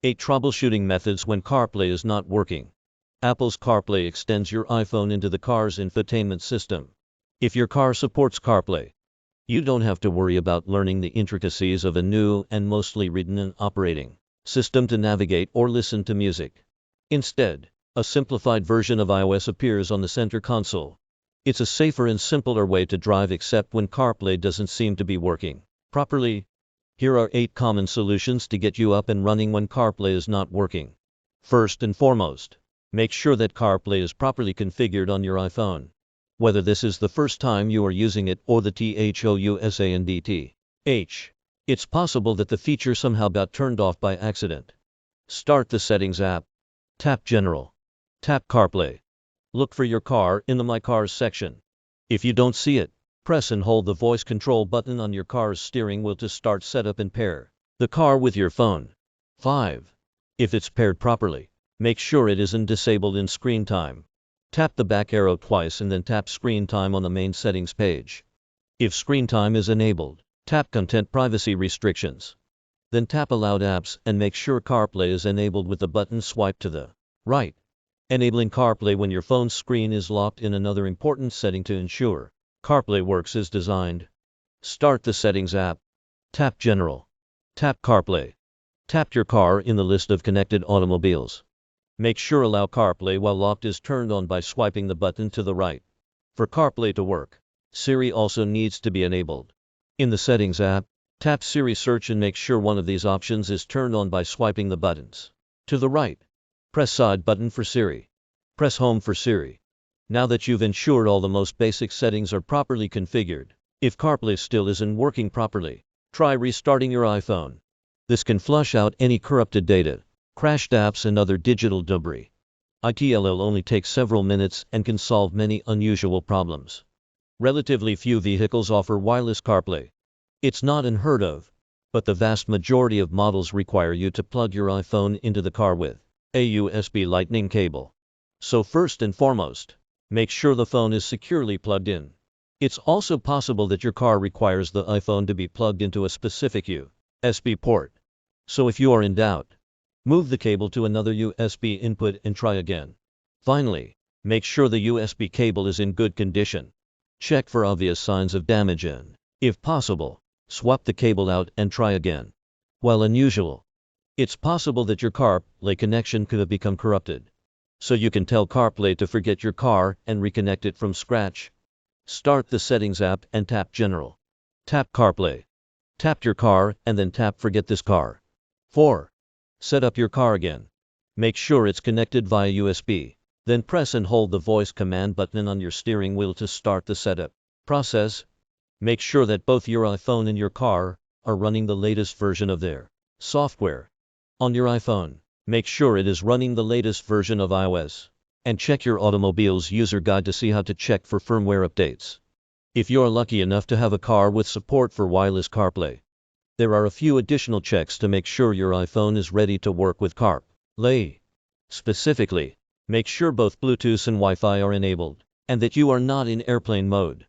8 troubleshooting methods when CarPlay is not working. Apple's CarPlay extends your iPhone into the car's infotainment system. If your car supports CarPlay, you don't have to worry about learning the intricacies of a new and mostly redundant operating system to navigate or listen to music. Instead, a simplified version of iOS appears on the center console. It's a safer and simpler way to drive except when CarPlay doesn't seem to be working properly. Here are 8 common solutions to get you up and running when CarPlay is not working. First and foremost, make sure that CarPlay is properly configured on your iPhone. Whether this is the first time you are using it or the thousandth, it's possible that the feature somehow got turned off by accident. Start the Settings app. Tap General. Tap CarPlay. Look for your car in the My Cars section. If you don't see it, press and hold the voice control button on your car's steering wheel to start setup and pair the car with your phone. 5. If it's paired properly, make sure it isn't disabled in screen time. Tap the back arrow twice and then tap screen time on the main settings page. If screen time is enabled, tap content privacy restrictions. Then tap allowed apps and make sure CarPlay is enabled with the button swipe to the right. Enabling CarPlay when your phone's screen is locked in another important setting to ensure CarPlay works as designed. Start the Settings app. Tap General. Tap CarPlay. Tap your car in the list of connected automobiles. Make sure Allow CarPlay While Locked is turned on by swiping the button to the right. For CarPlay to work, Siri also needs to be enabled. In the Settings app, tap Siri Search and make sure one of these options is turned on by swiping the buttons to the right. Press Side button for Siri. Press Home for Siri. Now that you've ensured all the most basic settings are properly configured, if CarPlay still isn't working properly, try restarting your iPhone. This can flush out any corrupted data, crashed apps and other digital debris. It'll only take several minutes and can solve many unusual problems. Relatively few vehicles offer wireless CarPlay. It's not unheard of, but the vast majority of models require you to plug your iPhone into the car with a USB Lightning cable. So first and foremost, make sure the phone is securely plugged in. It's also possible that your car requires the iPhone to be plugged into a specific USB port. So if you are in doubt, move the cable to another USB input and try again. Finally, make sure the USB cable is in good condition. Check for obvious signs of damage and, if possible, swap the cable out and try again. While unusual, it's possible that your CarPlay connection could have become corrupted. So you can tell CarPlay to forget your car and reconnect it from scratch. Start the Settings app and tap General. Tap CarPlay. Tap your car and then tap Forget this car. 4. Set up your car again. Make sure it's connected via USB. Then press and hold the voice command button on your steering wheel to start the setup process. Make sure that both your iPhone and your car are running the latest version of their software. On your iPhone, make sure it is running the latest version of iOS. And check your automobile's user guide to see how to check for firmware updates. If you're lucky enough to have a car with support for wireless CarPlay, there are a few additional checks to make sure your iPhone is ready to work with CarPlay. Specifically, make sure both Bluetooth and Wi-Fi are enabled, and that you are not in airplane mode.